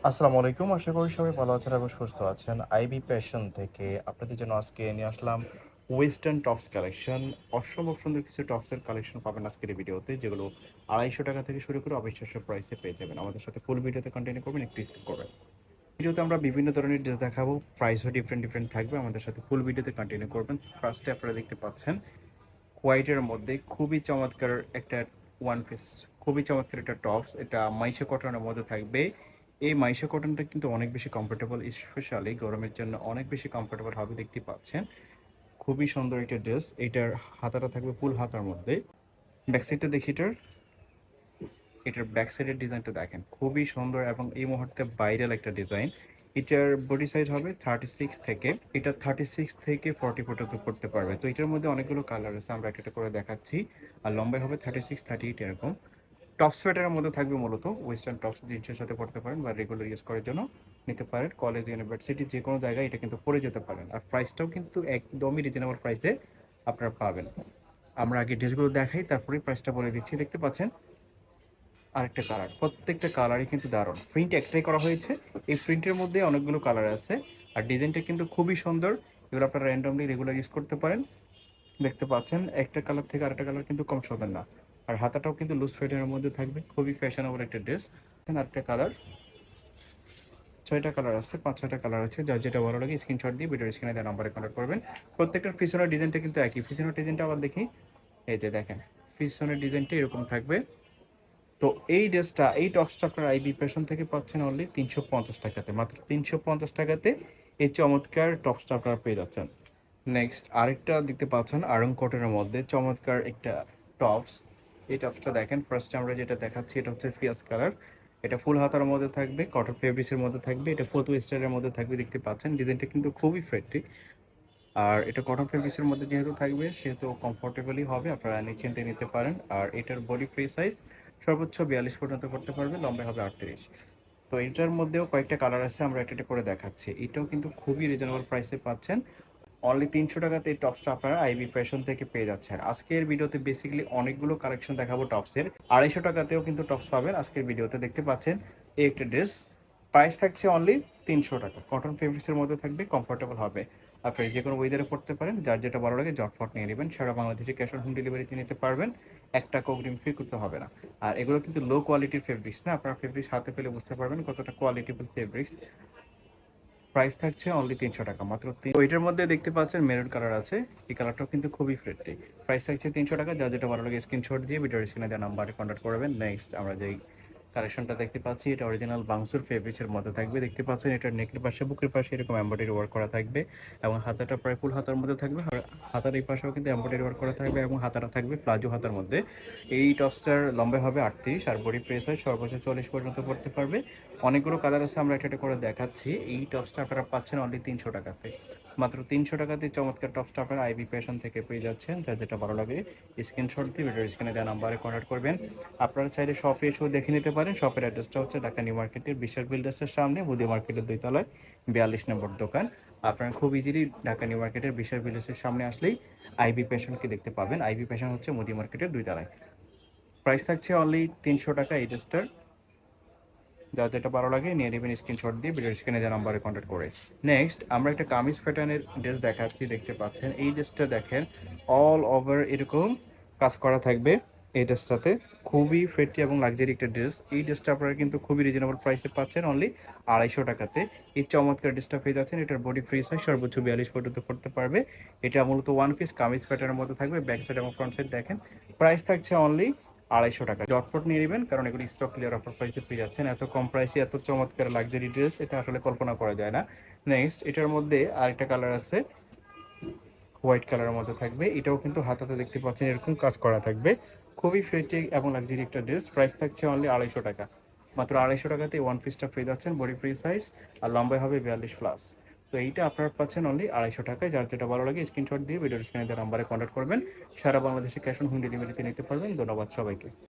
আসসালামু আলাইকুম। আশা করি সবাই ভালো আছেন এবং সুস্থ আছেন। আইবি ফ্যাশন থেকে আপনাদের জন্য আজকে নিয়ে আসলাম ওয়েস্টার্ন টপস কালেকশন। অসম্ভব সুন্দর কিছু টপসের কালেকশন পাবেন আজকের এই ভিডিওতে, যেগুলো ৳২৫০ থেকে শুরু করে অবিশ্বাস্য প্রাইসে পেয়ে যাবেন। আমাদের সাথে ফুল ভিডিওতে কন্টিনিউ করবেন, একটু স্কিপ করবেন। ভিডিওতে আমরা বিভিন্ন ধরনের ড্রেস দেখাবো, প্রাইসও ডিফারেন্ট থাকবে। আমাদের সাথে ফুল ভিডিওতে কন্টিনিউ করবেন। ফার্স্টে আপনারা দেখতে পাচ্ছেন হোয়াইটের মধ্যে খুবই চমৎকার একটা ওয়ান পিস, খুবই চমৎকার একটা টপস। এটা মাইশা কটনের মধ্যে থাকবে। এই মাইশা কটনটা কিন্তু অনেক বেশি কমফোর্টেবল, স্পেশালি গরমের জন্য অনেক বেশি কমফোর্টেবল হবে, দেখতে পাচ্ছেন। খুবই সুন্দর একটা ড্রেস। এটার হাতাটা থাকবে ফুল হাতার মধ্যে। ব্যাক সাইডটা দেখি এটার, এটার ব্যাক সাইডের ডিজাইনটা দেখেন, খুবই সুন্দর এবং এই মুহূর্তে ভাইরাল একটা ডিজাইন। এটার বডি সাইজ হবে 36 থেকে, এটা 36 থেকে 40 পর্যন্ত করতে পারবে। তো এটার মধ্যে অনেকগুলো কালার আছে, আমরা একটা করে দেখাচ্ছি। আর লম্বাই হবে 36 38 এরকম। টপ সোয়েটারের মধ্যে থাকবে, মূলত ওয়েস্টার্ন টপস জিন্সের সাথে পড়তে পারেন বা রেগুলার ইউজ করার জন্য নিতে পারেন। কলেজ, ইউনিভার্সিটি যে কোনো জায়গায় এটা কিন্তু পরে যেতে পারেন। আর প্রাইসটাও কিন্তু একদমই রিজনেবল প্রাইসে আপনারা পাবেন। আমরা আগে ড্রেসগুলো দেখাই, তারপরে প্রাইসটা বলে দিচ্ছি। দেখতে পাচ্ছেন আরেকটা কালার, প্রত্যেকটা কালারই কিন্তু দারুণ। প্রিন্ট একটাই করা হয়েছে, এই প্রিন্টের মধ্যে অনেকগুলো কালার আছে। আর ডিজাইনটা কিন্তু খুবই সুন্দর। এগুলো আপনারা র্যান্ডমলি রেগুলার ইউজ করতে পারেন। দেখতে পাচ্ছেন একটা কালার থেকে আরেকটা কালার কিন্তু কম সবেন না। আর হাতাটাও কিন্তু লুজ ফিটের মধ্যে থাকবে, খুবই ফ্যাশনেবল একটা ড্রেস। আরেকটা কালার, 6টা কালার আছে, 5-6টা কালার আছে। যার যেটা ভালো লাগে স্ক্রিনশট দিয়ে ভিডিওর স্ক্রিনে দেওয়া নাম্বারে কন্ট্যাক্ট করবেন। প্রত্যেকটার পিছনের ডিজাইনটা কিন্তু একই। পিছনের ডিজাইনটা আবার দেখি, এই যে দেখেন, পিছনের ডিজাইনটা এরকম থাকবে। তো এই ড্রেসটা, এই টপসটা আপনার আইবি ফ্যাশন থেকে পাচ্ছেন অনলি ৩৫০ টাকাতে, মাত্র ৩৫০ টাকাতে এই চমৎকার টপসটা আপনারা পেয়ে যাচ্ছেন। নেক্সট আরেকটা দেখতে পাচ্ছেন আড়ং কটনের মধ্যে চমৎকার একটা টপস। এই টপসটা দেখেন, ফার্স্টে আমরা যেটা দেখাচ্ছি এটা হচ্ছে ফিয়াস কালার। এটা ফুল হাতার মধ্যে থাকবে, কটন ফেব্রিক্সের মধ্যে থাকবে, এটা ফোর্থ ওয়েস্টারের মধ্যে থাকবে। দেখতে পাচ্ছেন ডিজাইনটা কিন্তু খুবই ফ্রেন্ডলি। আর এটা কটন ফেব্রিক্সের মধ্যে যেহেতু থাকবে সেহেতু কমফোর্টেবলই হবে, আপনারা নিচে নিতে পারেন। আর এটার বডি ফ্রি সাইজ সর্বোচ্চ 42 পর্যন্ত করতে পারবে, লম্বা হবে 38। তো এটার মধ্যেও কয়েকটা কালার আছে, আমরা একটা করে দেখাচ্ছি। এটাও কিন্তু খুবই রিজনেবল প্রাইসে পাচ্ছেন। অনলি 300 টাকাতে এই টপসটা আপনারা আইবি ফ্যাশন থেকে পেয়ে যাচ্ছেন। আজকের ভিডিওতে বেসিক্যালি অনেকগুলো কালেকশন দেখাবো টপসের। 250 টাকাতেও কিন্তু টপস পাবেন আজকের ভিডিওতে। দেখতে পাচ্ছেন এই একটা ড্রেস, প্রাইস থাকছে অনলি 300 টাকা। কটন ফেব্রিক্সের মধ্যে থাকবে, কমফোর্টেবল হবে। আপনি যে কোনো ওয়েদারে পড়তে পারেন, যার যেটা ভালো লাগে জটফট নিয়ে নেবেন। সারা বাংলাদেশে ক্যাশ অন হোম ডেলিভারিতে নিতে পারবেন, 1 টাকা অগ্রিম ফি করতে হবে না। আর এগুলো কিন্তু লো কোয়ালিটির ফেব্রিক্স না, আপনারা ফেব্রিক্স হাতে পেলে বুঝতে পারবেন কতটা কোয়ালিটিফুল ফেব্রিক্স। প্রাইস থাকছে অনলি 300 টাকা, মাত্র তো এটার মধ্যে দেখতে পাচ্ছেন মেরুন কালার আছে। এই কালারটাও কিন্তু খুবই ফ্রেন্ডলি। প্রাইস থাকছে 300 টাকা। যা যেটা ভালো লাগে স্ক্রিনশট দিয়ে ভিডিওর স্ক্রিনে দেওয়া নাম্বারে কন্ট্যাক্ট করবেন। নেক্সট আমরা যেই কালেকশনটা দেখতে পাচ্ছি, এটা অরিজিনাল বাংসুর ফেব্রিক্সের মধ্যে থাকবে। দেখতে পাচ্ছেন এটার নেকের পাশে, বুকের পাশে এরকম এমব্রয়ডারি ওয়ার্ক করা থাকবে এবং হাতাটা প্রায় ফুল হাতার মধ্যে থাকবে। আর হাতার এই পাশেও কিন্তু এমব্রয়ডারি ওয়ার্ক করা থাকবে এবং হাতাটা থাকবে প্লাজো হাতার মধ্যে। এই টপসটার লম্বা হবে 38 আর বডি ফ্রেস হয় সর্বোচ্চ 40 পর্যন্ত পড়তে পারবে। অনেকগুলো কালার আছে, আমরা একটা করে দেখাচ্ছি। এই টপসটা আপনারা পাচ্ছেন অনলি 300 টাকাতে, মাত্র 300 টাকাতে চমৎকার টপসটা আপনারা আইবি ফ্যাশন থেকে পেয়ে যাচ্ছেন। যার যেটা ভালো লাগে স্ক্রিনশট দিয়ে ভিডিওর স্ক্রিনে দেওয়া নাম্বারে কন্ট্যাক্ট করবেন। আপনারা চাইলে শপে এসেও দেখে নিতে পারেন। শপের অ্যাড্রেসটা হচ্ছে ঢাকা নিউ মার্কেটের বিশ্বাস বিল্ডার্সের সামনে, মুদি মার্কেটের 2 তলায় 42 নম্বর দোকান। আপনারা খুব ইজিলি ঢাকা নিউ মার্কেটের বিশ্বাস বিল্ডার্সের সামনে আসলেই আইবি ফ্যাশনকে দেখতে পাবেন। আইবি ফ্যাশন হচ্ছে মুদি মার্কেটের 2 তলায়। প্রাইস থাকছে অনলি 300 টাকা এই ড্রেসটার। যার যেটা ভালো লাগে নিয়ে নেবেন স্ক্রিনশট দিয়ে ভিডিও স্ক্রিনে দেওয়া নাম্বারে কন্ট্যাক্ট করে। নেক্সট আমরা একটা কামিজ প্যাটার্নের ড্রেস দেখাচ্ছি। দেখতে পাচ্ছেন এই ড্রেসটা দেখেন, অল ওভার এরকম কাজ করা থাকবে এই ড্রেসটাতে। খুবই ফেটি এবং লাক্সারি একটা ড্রেস। এই ড্রেসটা আপনারা কিন্তু খুবই রিজনেবল প্রাইসে পাচ্ছেন অনলি 250 টাকাতে। এই চমৎকার ড্রেসটা পেয়ে যাচ্ছেন। এটার বডি ফ্রি সাইজ সর্বোচ্চ 42 পর্যন্ত করতে পারবে। এটা মূলত ওয়ান পিস কামিজ প্যাটার্নের মধ্যে থাকবে। ব্যাক সাইড এবং ফ্রন্ট সাইড দেখেন। প্রাইস থাকছে অনলি 250 টাকা। জটপট নিয়ে নেবেন, কারণ এগুলো স্টক ক্লিয়ার অফার প্রাইসে পেয়ে যাচ্ছেন। এত কম প্রাইসে এত চমৎকার লাক্সারি ড্রেস এটা আসলে কল্পনা করা যায় না। নেক্সট এটার মধ্যে আরেকটা কালার আছে, হোয়াইট কালারের মধ্যে থাকবে। এটাও কিন্তু হাতাতে দেখতে পাচ্ছেন এরকম কাজ করা থাকবে। খুবই ফ্রেটি এবং লাক্সারি একটা ড্রেস। প্রাইস থাকছে অনলি 250 টাকা, মাত্র 250 টাকাতে ওয়ান পিসটা পেয়ে যাচ্ছেন। বডি ফ্রি সাইজ আর লম্বায় হবে 42 প্লাস। তো এইটা আপনারা পাচ্ছেন অনলি 250 টাকায়। যার যেটা ভালো লাগে স্ক্রিনশট দিয়ে ভিডিওর স্ক্রিনে দেওয়া নাম্বারে কন্ট্যাক্ট করবেন। সারা বাংলাদেশে ক্যাশ অন হোম ডেলিভারিতে নিতে পারবেন। ধন্যবাদ সবাইকে।